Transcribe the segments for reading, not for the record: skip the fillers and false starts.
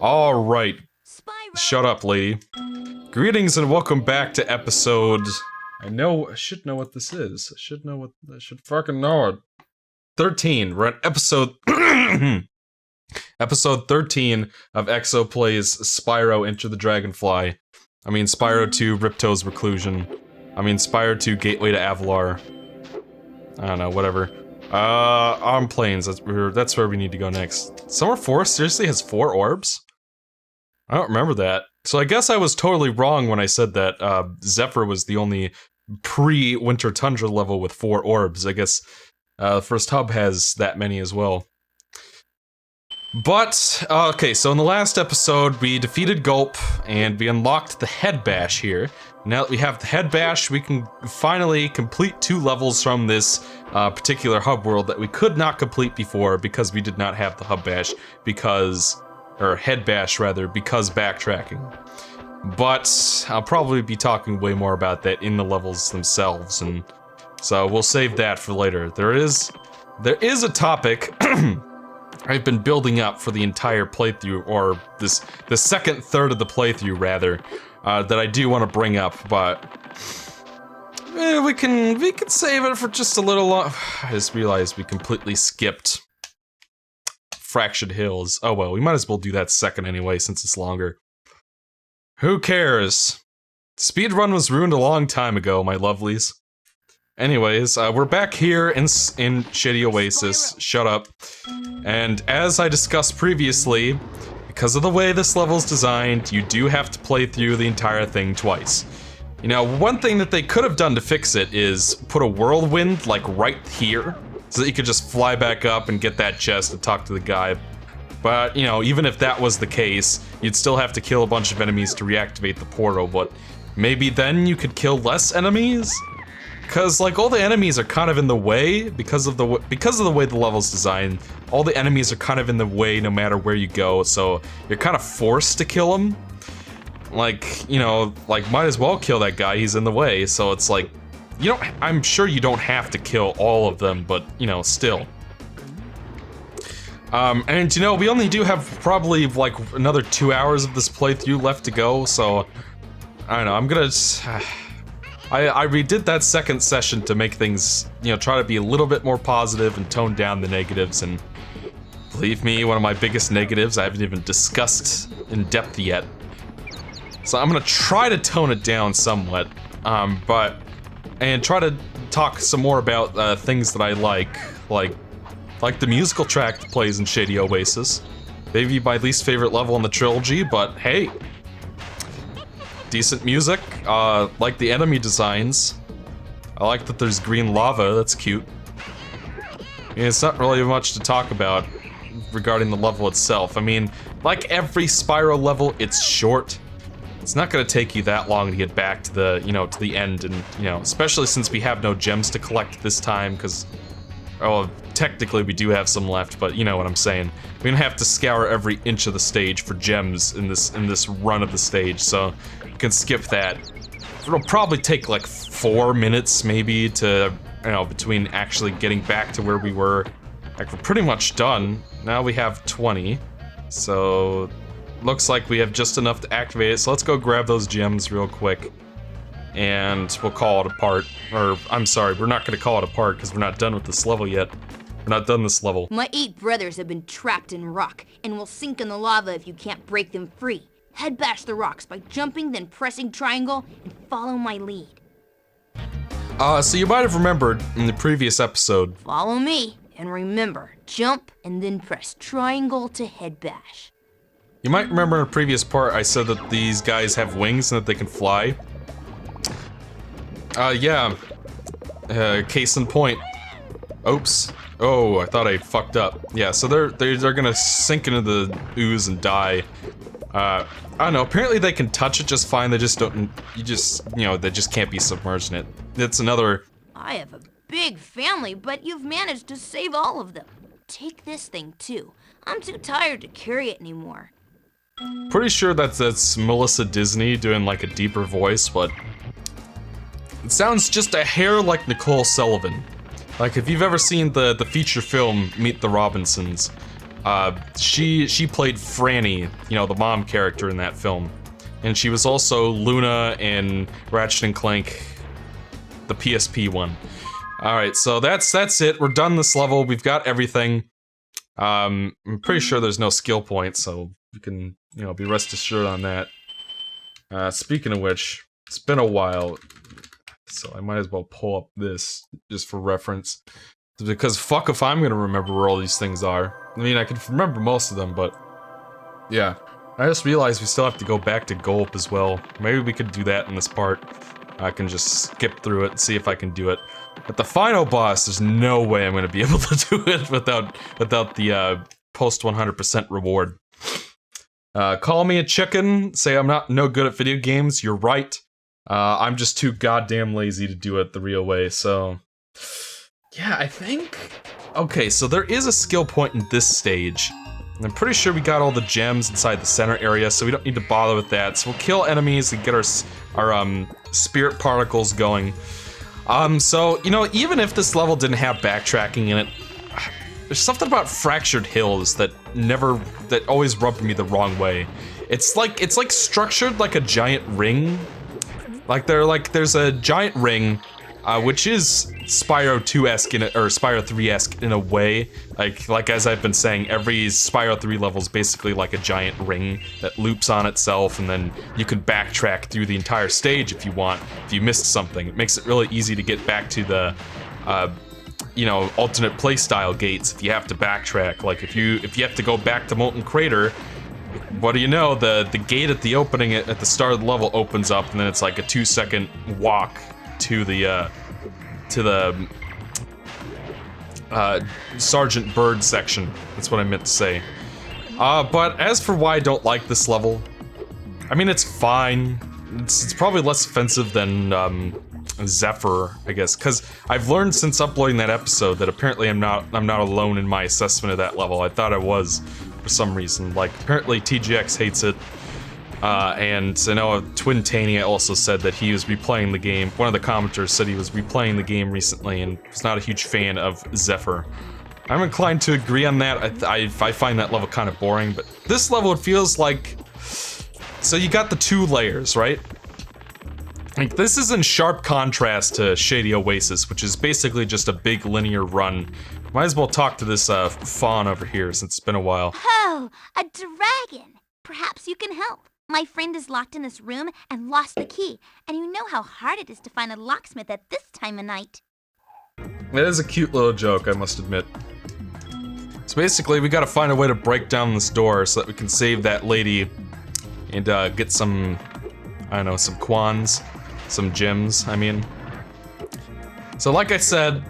Alright. Spyro. Shut up, lady. Greetings and welcome back to episode... I should know what this is. I should fucking know it. 13. We're at episode... episode 13 of Exo Plays Spyro Enter the Dragonfly. I mean, Spyro 2 Ripto's Reclusion. I mean, Spyro 2 Gateway to Avalar. I don't know, whatever. On planes, that's where we need to go next. Summer Forest seriously has 4 orbs? I don't remember that. So I guess I was totally wrong when I said that Zephyr was the only pre-Winter Tundra level with 4 orbs. I guess the first hub has that many as well. But, okay, so in the last episode, we defeated Gulp, and we unlocked the Head Bash here. Now that we have the Head Bash, we can finally complete 2 levels from this particular hub world that we could not complete before because we did not have the Hub Bash, or Head Bash rather, because backtracking. But I'll probably be talking way more about that in the levels themselves, and so we'll save that for later. There is a topic I've been building up for the entire playthrough, or the second third of the playthrough rather, that I do want to bring up, but we can save it for just a little long. I just realized we completely skipped Fractured Hills. Oh well, we might as well do that second anyway since it's longer. Who cares? Speedrun was ruined a long time ago, my lovelies. Anyways, we're back here in Shady Oasis. Shut up. And as I discussed previously, because of the way this level's designed, you do have to play through the entire thing twice. You know, one thing that they could have done to fix it is put a whirlwind, like, right here, so that you could just fly back up and get that chest and talk to the guy. But, you know, even if that was the case, you'd still have to kill a bunch of enemies to reactivate the portal, but maybe then you could kill less enemies? Because, like, all the enemies are kind of in the way, because of the way the level's designed. All the enemies are kind of in the way no matter where you go, so you're kind of forced to kill them. Like, you know, like, might as well kill that guy, he's in the way, so it's like, I'm sure you don't have to kill all of them, but, you know, still. And, you know, we only do have probably, like, another 2 hours of this playthrough left to go, so, I don't know, I'm gonna... I redid that second session to make things, you know, try to be a little bit more positive and tone down the negatives, and believe me, one of my biggest negatives I haven't even discussed in depth yet. So I'm gonna try to tone it down somewhat, and try to talk some more about things that I like the musical track that plays in Shady Oasis. Maybe my least favorite level in the trilogy, but hey. Decent music, like the enemy designs. I like that there's green lava, that's cute. I mean, it's not really much to talk about regarding the level itself. I mean, like every Spyro level, it's short. It's not gonna take you that long to get back to the, to the end, and, especially since we have no gems to collect this time, because, well, technically we do have some left, but you know what I'm saying. We're gonna have to scour every inch of the stage for gems in this run of the stage, so you can skip that. It'll probably take like 4 minutes maybe to, between actually getting back to where we were. Like, we're pretty much done. Now we have 20, so looks like we have just enough to activate it, so let's go grab those gems real quick. And we'll call it a part. Or, I'm sorry, we're not gonna call it a part because we're not done with this level yet. We're not done this level. My 8 brothers have been trapped in rock and will sink in the lava if you can't break them free. Head bash the rocks by jumping, then pressing triangle, and follow my lead. So you might have remembered in the previous episode. Follow me, and remember, jump and then press triangle to head bash. You might remember in a previous part I said that these guys have wings and that they can fly. Yeah. Case in point. Oops. Oh, I thought I fucked up. Yeah, so they're gonna sink into the ooze and die. I don't know, apparently they can touch it just fine, they just don't, they just can't be submerged in it. That's another... I have a big family, but you've managed to save all of them. Take this thing too. I'm too tired to carry it anymore. Pretty sure that's Melissa Disney doing like a deeper voice, but... It sounds just a hair like Nicole Sullivan. Like, if you've ever seen the feature film Meet the Robinsons, She played Franny, you know, the mom character in that film. And she was also Luna in Ratchet and Clank, the PSP one. Alright, so that's it. We're done this level. We've got everything. I'm pretty sure there's no skill points, so you can, you know, be rest assured on that. Speaking of which, it's been a while, so I might as well pull up this, just for reference. Because fuck if I'm gonna remember where all these things are. I mean, I can remember most of them, but... yeah. I just realized we still have to go back to Gulp as well. Maybe we could do that in this part. I can just skip through it and see if I can do it. But the final boss, there's no way I'm gonna be able to do it without the post 100% reward. Call me a chicken, say I'm no good at video games, you're right. I'm just too goddamn lazy to do it the real way, so... yeah, I think... okay, so there is a skill point in this stage. And I'm pretty sure we got all the gems inside the center area, so we don't need to bother with that. So we'll kill enemies and get our spirit particles going. So, you know, even if this level didn't have backtracking in it, there's something about Fractured Hills that always rubbed me the wrong way. It's like structured like a giant ring. There's a giant ring, which is Spyro 2-esque or Spyro 3-esque in a way. Like as I've been saying, every Spyro 3 level is basically like a giant ring that loops on itself, and then you can backtrack through the entire stage if you want, if you missed something. It makes it really easy to get back to the, you know, alternate playstyle gates if you have to backtrack. Like if you have to go back to Molten Crater, what do you know, the gate at the opening at the start of the level opens up, and then it's like a 2-second walk to the Sergeant Bird section. That's what I meant to say. But as for why I don't like this level, I mean, it's fine. It's probably less offensive than Zephyr, I guess, because I've learned since uploading that episode that apparently I'm not alone in my assessment of that level. I thought I was for some reason. Like, apparently TGX hates it. And I know Twintania also said that he was replaying the game. One of the commenters said he was replaying the game recently and was not a huge fan of Zephyr. I'm inclined to agree on that. I find that level kind of boring, but this level, it feels like... so you got the 2 layers, right? Like, this is in sharp contrast to Shady Oasis, which is basically just a big linear run. Might as well talk to this fawn over here since it's been a while. Oh, a dragon! Perhaps you can help. My friend is locked in this room and lost the key, and you know how hard it is to find a locksmith at this time of night. It is a cute little joke, I must admit. So basically, we gotta find a way to break down this door so that we can save that lady and get some, I don't know, some quans, some gems, I mean. So like I said,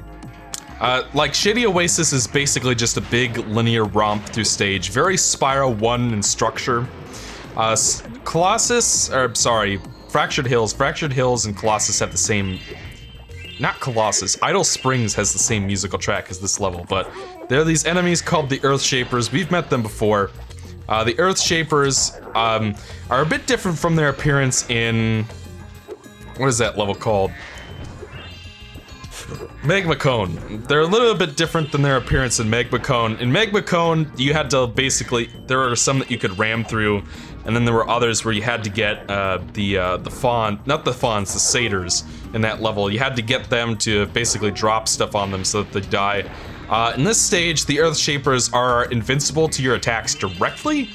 like Shady Oasis is basically just a big linear romp through stage, very Spyro 1 in structure. Fractured Hills and Colossus have the same... not Colossus, Idle Springs has the same musical track as this level, but there are these enemies called the Earthshapers. We've met them before. The Earthshapers are a bit different from their appearance in... what is that level called? Magma Cone. They're a little bit different than their appearance in Magma Cone. In Magma Cone, you had to basically... there were some that you could ram through, and then there were others where you had to get the fawn... not the fawns, the satyrs in that level. You had to get them to basically drop stuff on them so that they die. In this stage, the Earthshapers are invincible to your attacks directly,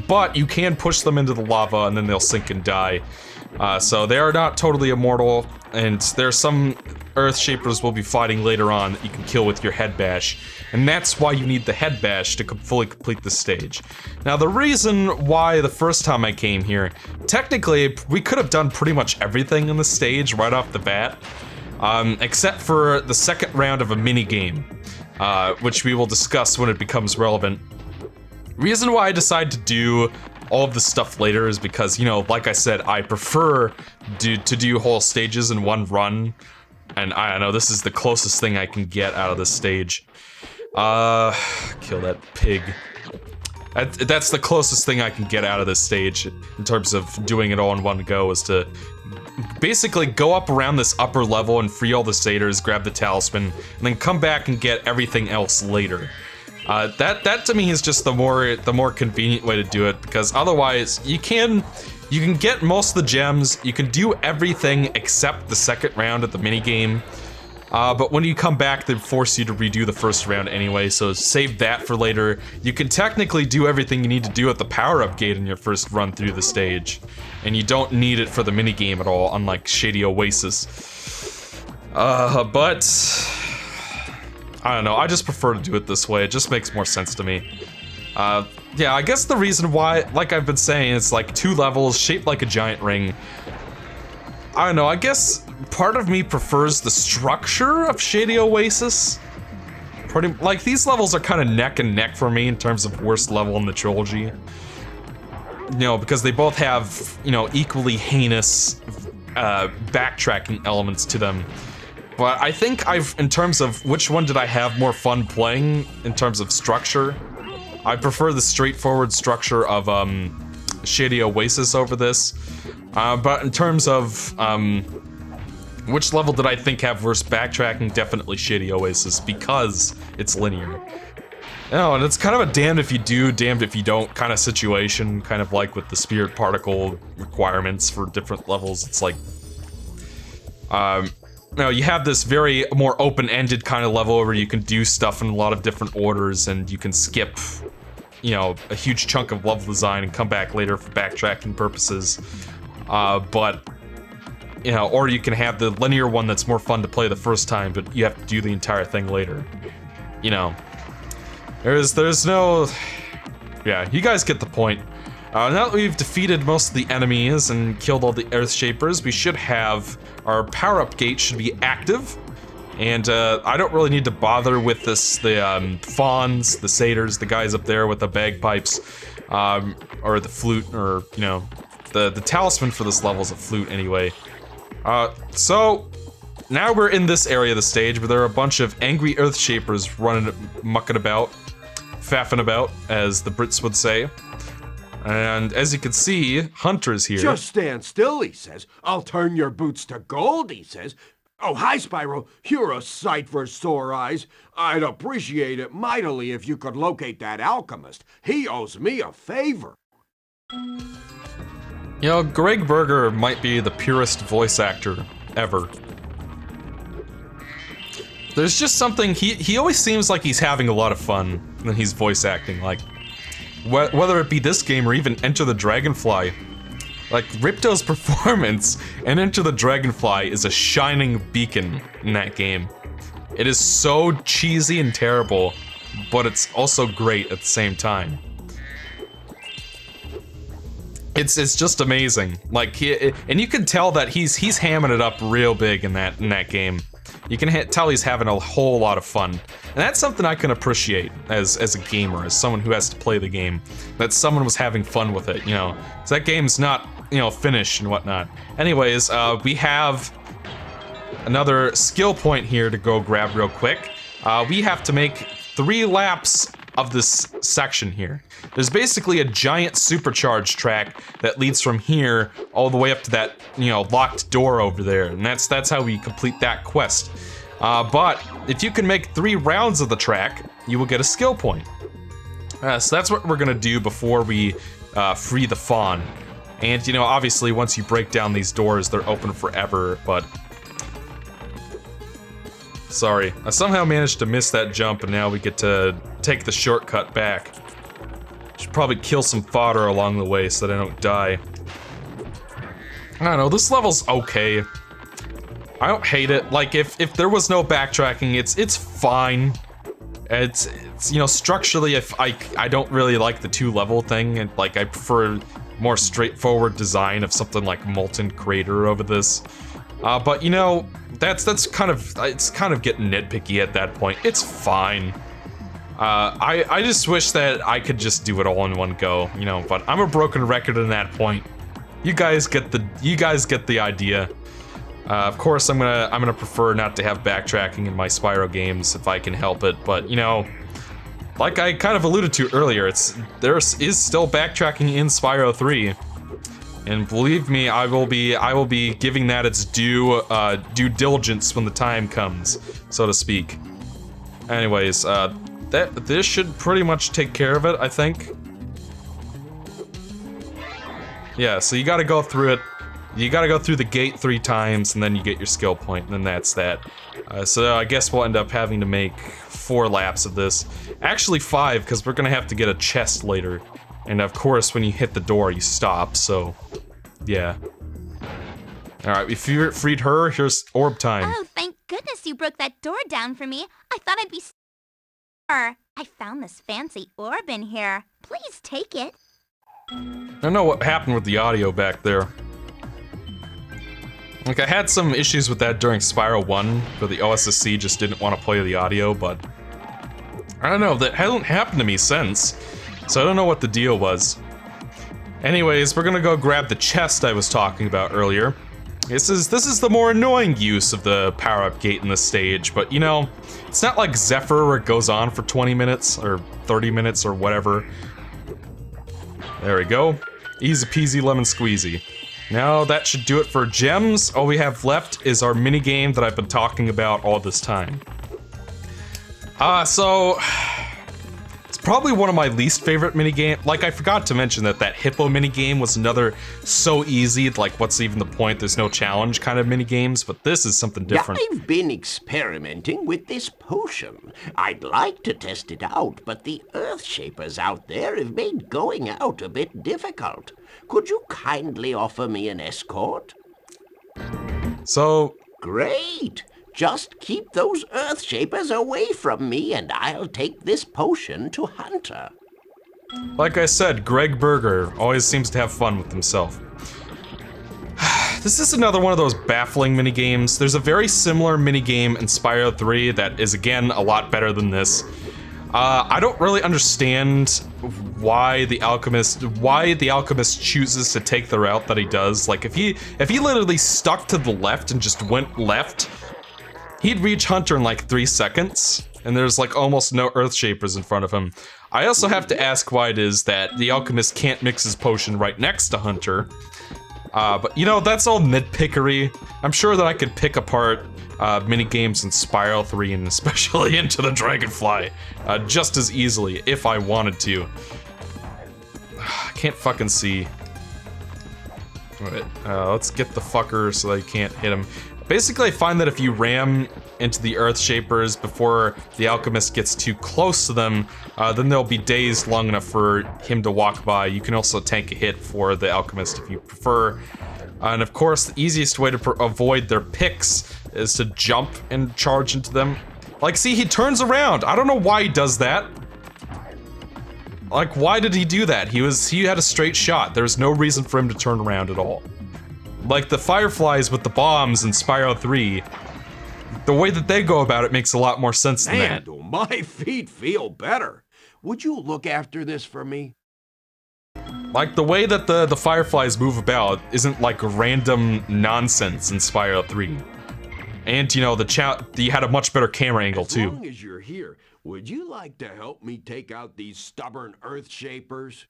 but you can push them into the lava and then they'll sink and die. So they are not totally immortal, and there's some Earthshapers we'll be fighting later on that you can kill with your head bash, and that's why you need the head bash to fully complete the stage. Now, the reason why the first time I came here, technically, we could have done pretty much everything in the stage right off the bat, except for the second round of a mini-game, which we will discuss when it becomes relevant. Reason why I decided to do all of this stuff later is because, you know, like I said, I prefer to do whole stages in one run. And I don't know, this is the closest thing I can get out of this stage. Kill that pig. That's the closest thing I can get out of this stage in terms of doing it all in one go, is to basically go up around this upper level and free all the satyrs, grab the talisman, and then come back and get everything else later. That to me is just the more convenient way to do it, because otherwise you can get most of the gems, you can do everything except the second round at the minigame. But when you come back, they force you to redo the first round anyway, so save that for later. You can technically do everything you need to do at the power-up gate in your first run through the stage. And you don't need it for the minigame at all, unlike Shady Oasis. But I don't know, I just prefer to do it this way. It just makes more sense to me. Yeah, I guess the reason why, like I've been saying, it's like 2 levels shaped like a giant ring. I don't know, I guess part of me prefers the structure of Shady Oasis. Like, these levels are kind of neck and neck for me in terms of worst level in the trilogy. You know, because they both have, you know, equally heinous backtracking elements to them. But I think in terms of which one did I have more fun playing in terms of structure, I prefer the straightforward structure of Shady Oasis over this. But in terms of which level did I think have worse backtracking, definitely Shady Oasis, because it's linear. Oh, and it's kind of a damned if you do, damned if you don't kind of situation, kind of like with the spirit particle requirements for different levels. It's like, you have this very more open-ended kind of level where you can do stuff in a lot of different orders, and you can skip, you know, a huge chunk of level design and come back later for backtracking purposes. But, you know, or you can have the linear one that's more fun to play the first time, but you have to do the entire thing later. You know, there's no... Yeah, you guys get the point. Now that we've defeated most of the enemies and killed all the Earthshapers, we should have... Our power-up gate should be active. And I don't really need to bother with the fawns, the satyrs, the guys up there with the bagpipes, or the flute, or, you know, the talisman for this level is a flute anyway. So, now we're in this area of the stage where there are a bunch of angry Earthshapers running, mucking about, faffing about, as the Brits would say. And as you can see, Hunter's here. Just stand still, he says. I'll turn your boots to gold, he says. Oh, hi, Spyro. You're a sight for sore eyes. I'd appreciate it mightily if you could locate that Alchemist. He owes me a favor. You know, Greg Berger might be the purest voice actor ever. There's just something, he always seems like he's having a lot of fun when he's voice acting, like, whether it be this game or even Enter the Dragonfly. Like, Ripto's performance in Enter the Dragonfly is a shining beacon in that game. It is so cheesy and terrible, but it's also great at the same time. It's just amazing. Like, and you can tell that he's hamming it up real big in that game. You can tell he's having a whole lot of fun. And that's something I can appreciate as a gamer, as someone who has to play the game. That someone was having fun with it, you know. So that game's not, you know, finished and whatnot. Anyways, we have another skill point here to go grab real quick. We have to make 3 laps of this section here. There's basically a giant supercharged track that leads from here all the way up to that, you know, locked door over there, and that's how we complete that quest. But if you can make 3 rounds of the track, you will get a skill point. So that's what we're gonna do before we free the fawn. And, you know, obviously once you break down these doors, they're open forever, but... Sorry, I somehow managed to miss that jump, and now we get to take the shortcut back. Should probably kill some fodder along the way so that I don't die. I don't know, this level's okay. I don't hate it. Like, if there was no backtracking, it's fine. It's you know, structurally, if I don't really like the 2-level thing, and like I prefer more straightforward design of something like Molten Crater over this. But you know, that's kind of, it's kind of getting nitpicky at that point. It's fine. I just wish that I could just do it all in one go, you know, but I'm a broken record in that point. You guys get the idea. Of course, I'm gonna prefer not to have backtracking in my Spyro games if I can help it, but you know, like I kind of alluded to earlier, there is still backtracking in Spyro 3. And believe me, I will be giving that its due diligence when the time comes, so to speak. Anyways, this should pretty much take care of it, I think. Yeah, so you gotta go through it. You gotta go through the gate 3 times, and then you get your skill point, and then that's that. So I guess we'll end up having to make 4 laps of this. Actually 5, because we're gonna have to get a chest later. And of course, when you hit the door, you stop, so... yeah. Alright, we freed her, here's orb time. Oh, thank goodness you broke that door down for me. I thought I'd be I found this fancy orb in here. Please take it. I don't know what happened with the audio back there. Like, I had some issues with that during Spyro 1, where the OSSC just didn't want to play the audio, but... I don't know, that hasn't happened to me since, so I don't know what the deal was. Anyways, we're gonna go grab the chest I was talking about earlier. This is the more annoying use of the power-up gate in this stage, but you know, it's not like Zephyr where it goes on for 20 minutes, or 30 minutes, or whatever. There we go. Easy peasy lemon squeezy. Now that should do it for gems. All we have left is our minigame that I've been talking about all this time. So... it's probably one of my least favorite minigame. Like, I forgot to mention that hippo minigame was another so easy, like, what's even the point? There's no challenge kind of minigames, but this is something different. I've been experimenting with this potion. I'd like to test it out, but the Earthshapers out there have made going out a bit difficult. Could you kindly offer me an escort? So... Great! Just keep those Earthshapers away from me, and I'll take this potion to Hunter. like I said, Greg Berger always seems to have fun with himself. This is another one of those baffling minigames. There's a very similar minigame in Spyro 3 that is, again, a lot better than this. I don't really understand why the Alchemist chooses to take the route that he does. Like, if he literally stuck to the left and just went left, he'd reach Hunter in like 3 seconds, and there's like almost no Earthshapers in front of him. I also have to ask why it is that the Alchemist can't mix his potion right next to Hunter. But you know, that's all nitpickery. I'm sure that I could pick apart minigames in Spyro 3 and especially Into the Dragonfly just as easily if I wanted to. I can't fucking see. Alright, let's get the fucker so that you can't hit him. Basically, I find that if you ram into the Earthshapers before the Alchemist gets too close to them, then they'll be dazed long enough for him to walk by. You can also tank a hit for the Alchemist if you prefer. And of course, the easiest way to avoid their picks is to jump and charge into them. Like, see, he turns around. I don't know why he does that. Like, why did he do that? He had a straight shot. There was no reason for him to turn around at all. Like the Fireflies with the bombs in Spyro 3, the way that they go about it makes a lot more sense than that. Man, do my feet feel better. Would you look after this for me? Like, the way that the Fireflies move about isn't like random nonsense in Spyro 3. And, you know, you had a much better camera angle, too. As long as you're here, would you like to help me take out these stubborn Earthshapers?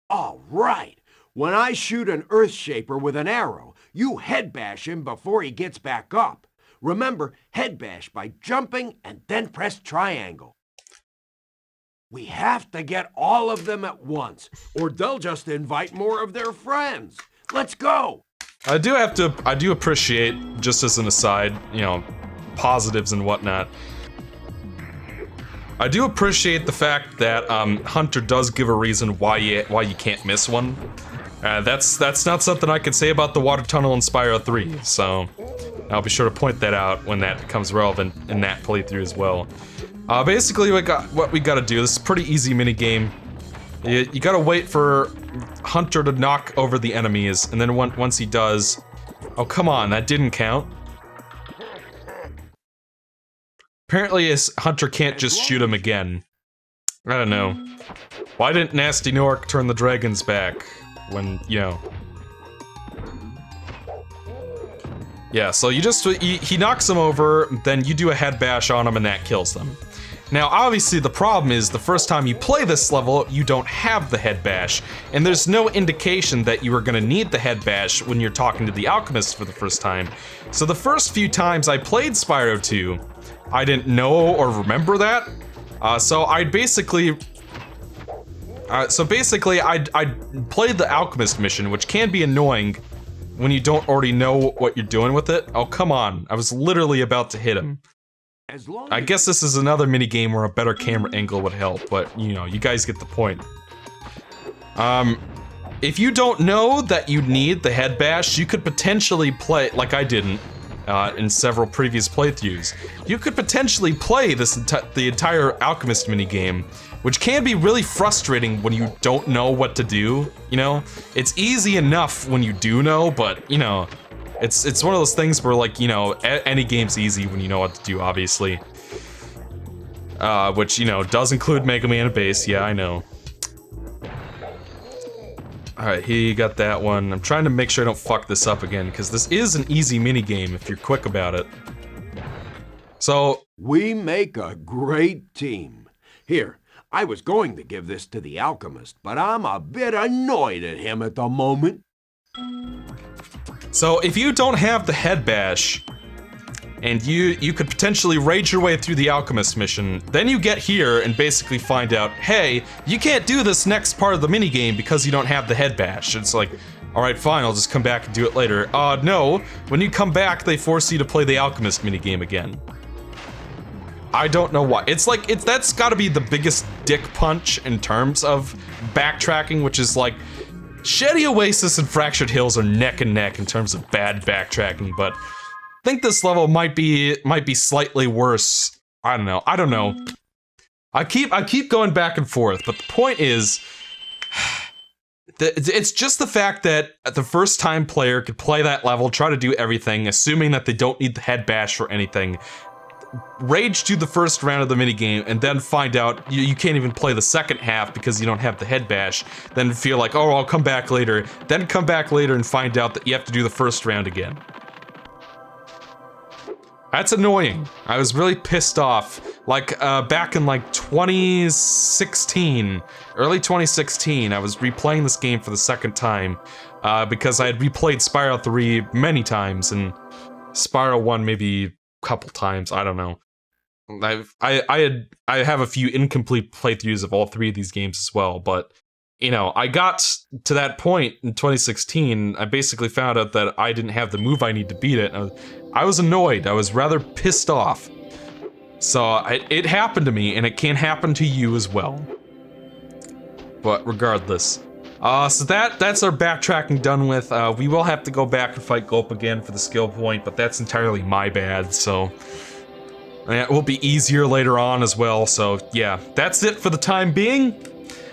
All right. When I shoot an Earthshaper with an arrow, you head bash him before he gets back up. Remember, head bash by jumping and then press triangle. We have to get all of them at once, or they'll just invite more of their friends. Let's go! I do appreciate, just as an aside, you know, positives and whatnot. I do appreciate the fact that Hunter does give a reason why you can't miss one. That's not something I can say about the water tunnel in Spyro 3, so I'll be sure to point that out when that becomes relevant in that playthrough as well. Basically, what we gotta do, this is a pretty easy minigame. You gotta wait for Hunter to knock over the enemies, and then once he does... Oh, come on, that didn't count. Apparently, Hunter can't just shoot him again. I don't know. Why didn't Nasty Nork turn the dragons back? When, you know... Yeah, so he knocks him over, then you do a head bash on him and that kills them. Now, obviously the problem is the first time you play this level, you don't have the head bash, and there's no indication that you are gonna need the head bash when you're talking to the Alchemist for the first time. So the first few times I played Spyro 2, I didn't know or remember that. So I'd basically I'd played the Alchemist mission, which can be annoying when you don't already know what you're doing with it. Oh, come on. I was literally about to hit him. I guess this is another minigame where a better camera angle would help, but, you know, you guys get the point. If you don't know that you need the head bash, you could potentially play, like I didn't, in several previous playthroughs. You could potentially play the entire Alchemist minigame, which can be really frustrating when you don't know what to do, you know? It's easy enough when you do know, but, you know, it's one of those things where, like, you know, any game's easy when you know what to do, obviously. Which, you know, does include Mega Man Base, yeah, I know. Alright, he got that one. I'm trying to make sure I don't fuck this up again, because this is an easy minigame if you're quick about it. So... we make a great team. Here, I was going to give this to the Alchemist, but I'm a bit annoyed at him at the moment. So if you don't have the head bash, and you could potentially rage your way through the Alchemist mission, then you get here and basically find out, hey, you can't do this next part of the minigame because you don't have the head bash. It's like, alright, fine, I'll just come back and do it later. No, when you come back, they force you to play the Alchemist minigame again. I don't know why. It's like, that's gotta be the biggest dick punch in terms of backtracking, which is like, Shady Oasis and Fractured Hills are neck and neck in terms of bad backtracking, but I think this level might be slightly worse. I don't know. I keep going back and forth, but the point is, it's just the fact that the first time player could play that level, try to do everything, assuming that they don't need the head bash for anything, rage through the first round of the minigame, and then find out you can't even play the second half because you don't have the head bash, then feel like, oh, I'll come back later, then come back later and find out that you have to do the first round again. That's annoying. I was really pissed off. Like, back in like 2016, early 2016, I was replaying this game for the second time, because I had replayed Spyro 3 many times, and Spyro 1 maybe a couple times, I don't know. I have a few incomplete playthroughs of all three of these games as well, but, you know, I got to that point in 2016, I basically found out that I didn't have the move I need to beat it, and I was annoyed, I was rather pissed off. So, it happened to me, and it can happen to you as well. But regardless. So that's our backtracking done with. We will have to go back and fight Gulp again for the skill point, but that's entirely my bad, so... it will be easier later on as well, so yeah. That's it for the time being.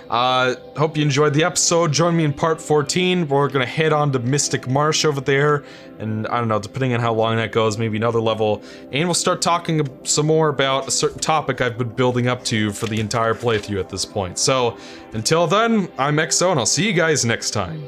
Hope you enjoyed the episode. Join me in part 14. We're gonna head on to Mystic Marsh over there, and I don't know, depending on how long that goes, maybe another level, and we'll start talking some more about a certain topic I've been building up to for the entire playthrough at this point. So, until then, I'm XO, and I'll see you guys next time.